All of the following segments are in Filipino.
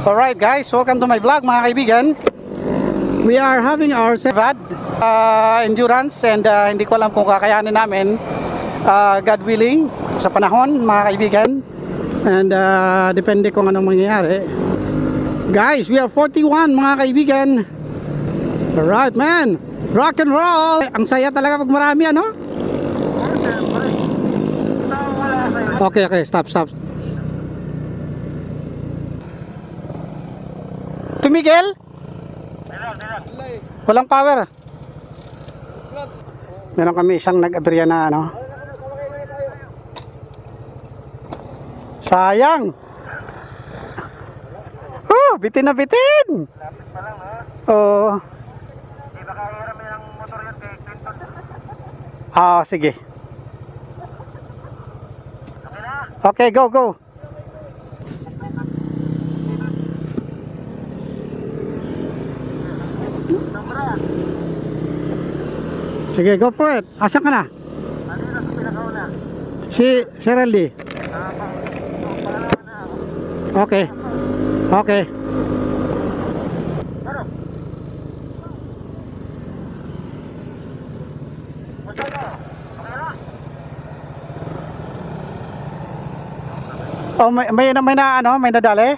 Alright guys, welcome to my vlog mga kaibigan. We are having our endurance and hindi ko alam kung kakayanin namin, God willing, sa panahon mga kaibigan. And depende kung anong mangyayari. Guys, we are 41 mga kaibigan. Alright man, rock and roll. Ang saya talaga pag marami ano. Okay, stop. Tumigil? Walang power. Meron kami isang nag-aberya na ano. Sayang. Bitin na bitin. Oh. Di ba kaya naman ang motor yun kay Clinton? Sige. Okay, go. Sige, go for it. Asan ka na? Si Serelli. Okay. Oh, may nadali?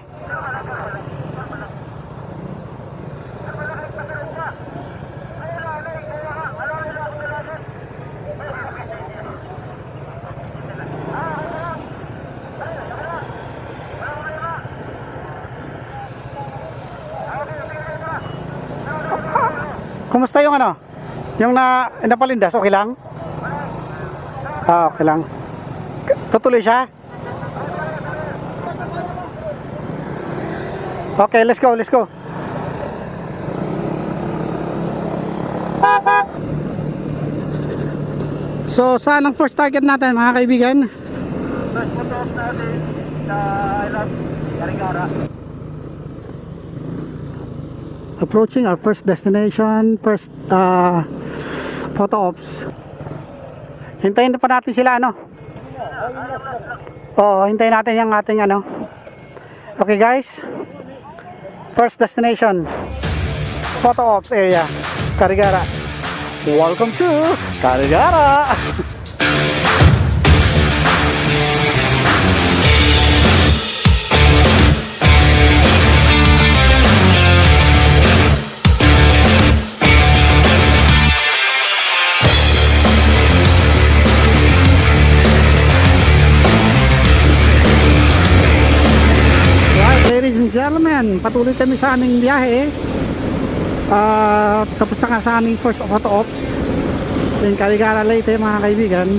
Kumusta yung ano? Yung napalindas, okay lang? Okay lang. Tutuloy siya? Okay, let's go. So, saan ang first target natin mga kaibigan? First photo off natin sa Carigara. Approaching our first destination, first photo ops. Hintayin pa natin sila ano? Oo, hintayin natin yung ating ano. Okay guys, first destination, photo ops area, Carigara. Welcome to Carigara. Ladies and gentlemen, patuloy kami sa aming biyahe. Tapos na sa aming first photo ops in Carigara Leyte mga kaibigan.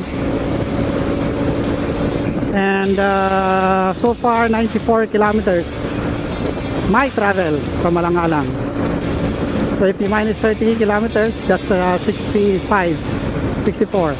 And so far 94 kilometers my travel from Alang-Alang. So if you minus 30 kilometers, that's 64.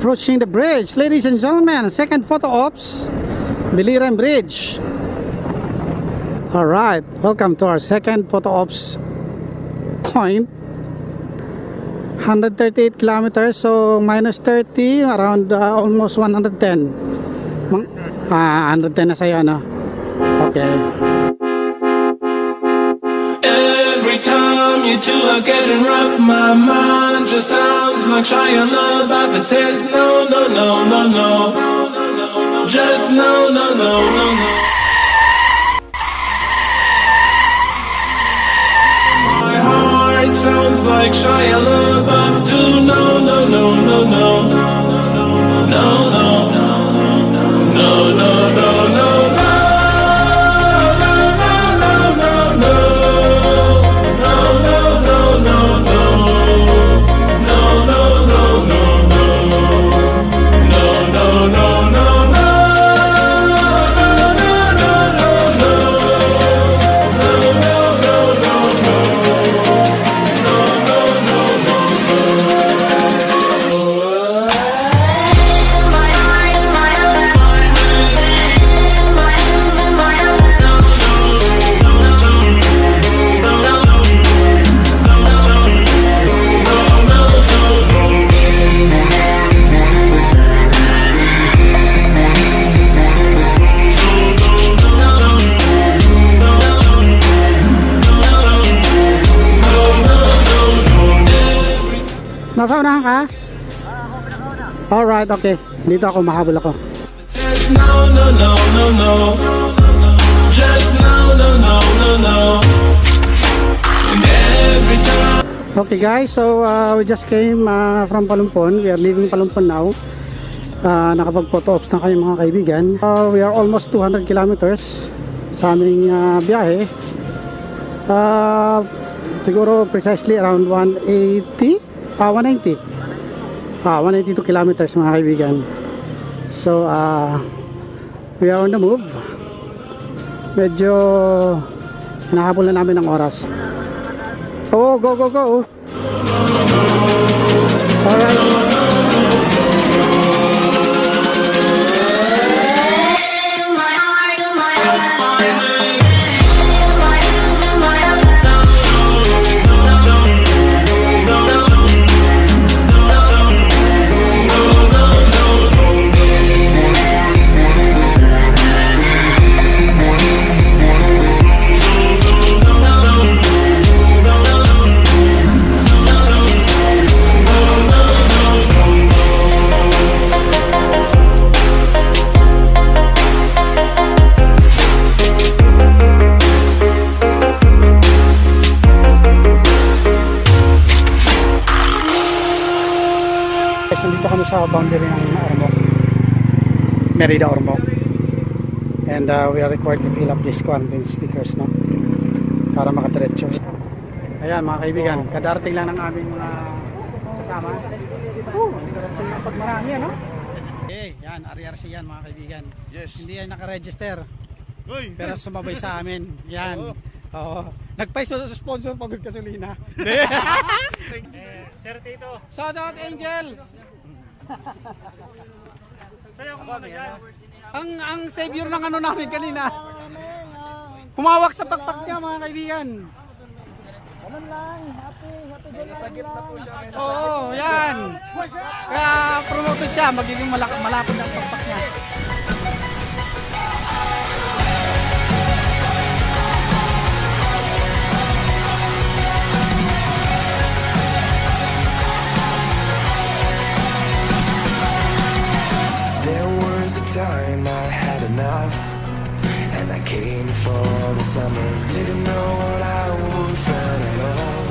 Approaching the bridge, ladies and gentlemen, second photo ops, Biliran Bridge. Alright, welcome to our second photo ops point. 138 kilometers, so minus 30, around almost 110. 110 na sa'yo, no? Okay. Every time you two are getting rough, my mind just sounds like Shia LaBeouf. It says no, just no. like Shia LaBeouf too. No, no, no, no, no, no, no, no, no, no, no, no. Nasa unahan ka? Alright, okay. Dito ako, mahabol ako. Just no, no, no, no, no. Just no, no, no, no, no. And every time. Okay guys, so we just came from Palumpon. We are leaving Palumpon now. Nakapag-photo ops na kayo mga kaibigan. We are almost 200 kilometers sa aming biyahe. Siguro precisely around 180. 192 kilometers mga kaibigan. So we are on the move. Medyo hinahabol na namin ng oras. Oh, go go go. Alright. Nandito kami sa boundary ng Ormoc, Merida Ormoc, and we are required to fill up this quarantine stickers, no, para makadiretso. Ayan mga kaibigan, kadarating lang ng aming mga kasama. Kadarating lang pag marami, ano? Okay, yan, RRC yan mga kaibigan. Yes. Hindi yan nakaregister, pero sumabay sa amin. Yan. Oo. Nagpay-sponsor pagod gasolina. Sir Tito. Shout out Angel. Sa'yo kung ano yan. Ang savior ng ano namin kanina. Humawak sa pakpak niya mga kaibigan. Ganun lang, happy nasagip na po siya. Oo, yan. Kaya promoted siya, magiging malapit ang pakpak niya. Time I had enough, and I came for the summer. Didn't know what I would find at all,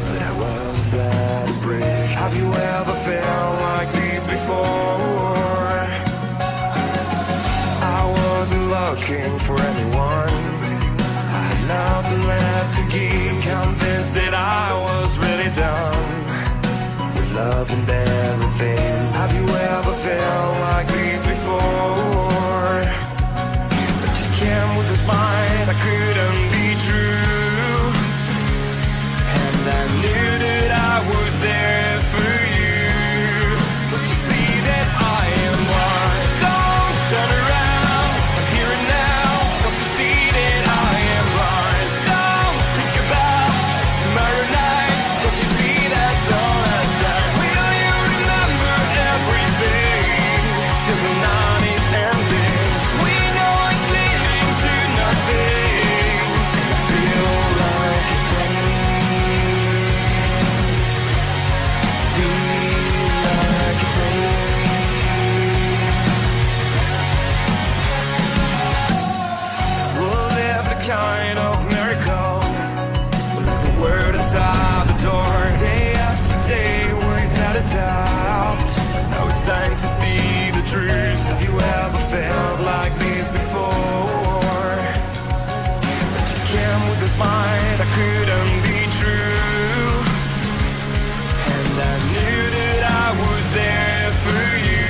but I was about to break. Have you ever felt like this before? was mine, that couldn't be true. And I knew that I was there for you.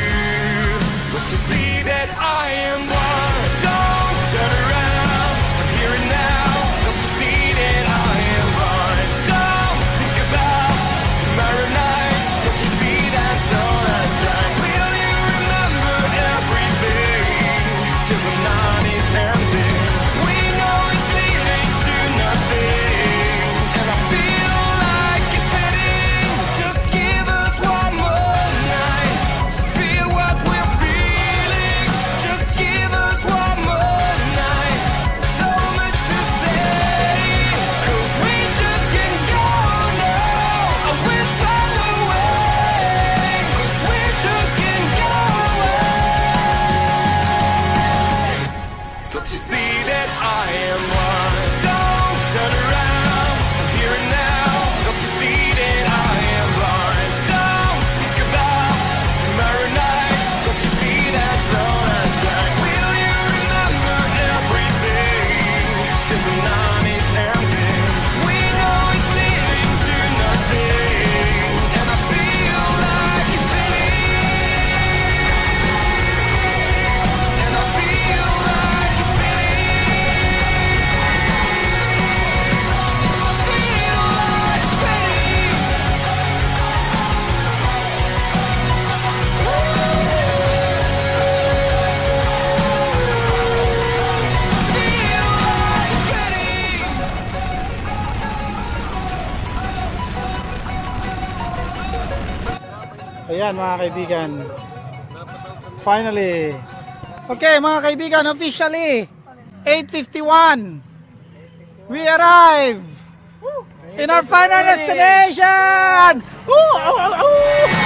Don't you see that I am one? Don't turn around, I'm here and now. Don't you see that I am one? Don't think about tomorrow night. Don't you see that's all last time? Will you remember everything till the night is ending? We know it's leading to nothing, and I feel like it's fading. Just give us one more night to feel what we're feeling. Just give us one more night. So much to say, 'cause we just can't go now. I will find a way, 'cause we just can't go away. Don't you see that I am one? Don't turn around, I'm here and now. Don't you see that I am blind? Don't think about tomorrow night. Don't you see that's all last time? Will you remember everything till the night is ending? We know it's leading to nothing, and I feel like it's fading. And I feel like it's fading. I feel like it's fading. Feel like it's fading. Ayan mga kaibigan. Finally. Okay mga kaibigan, officially 8:51. We arrive in our final destination. Woo!